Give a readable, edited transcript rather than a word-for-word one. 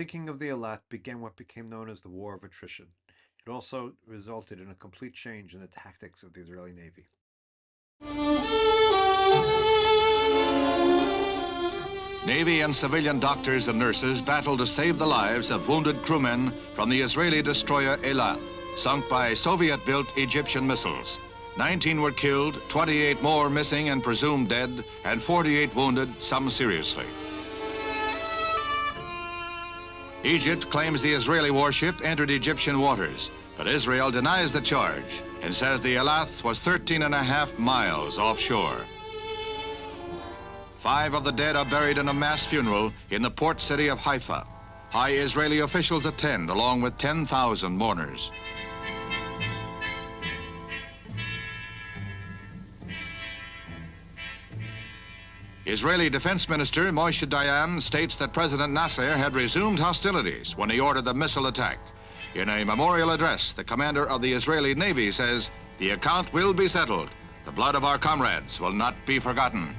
sinking of the Eilat began what became known as the War of Attrition. It also resulted in a complete change in the tactics of the Israeli Navy. Navy and civilian doctors and nurses battled to save the lives of wounded crewmen from the Israeli destroyer Eilat, sunk by Soviet-built Egyptian missiles. 19 were killed, 28 more missing and presumed dead, and 48 wounded, some seriously. Egypt claims the Israeli warship entered Egyptian waters, but Israel denies the charge and says the Eilat was 13.5 miles offshore. 5 of the dead are buried in a mass funeral in the port city of Haifa. High Israeli officials attend along with 10,000 mourners. Israeli Defense Minister Moshe Dayan states that President Nasser had resumed hostilities when he ordered the missile attack. In a memorial address, the commander of the Israeli Navy says, "The account will be settled. The blood of our comrades will not be forgotten."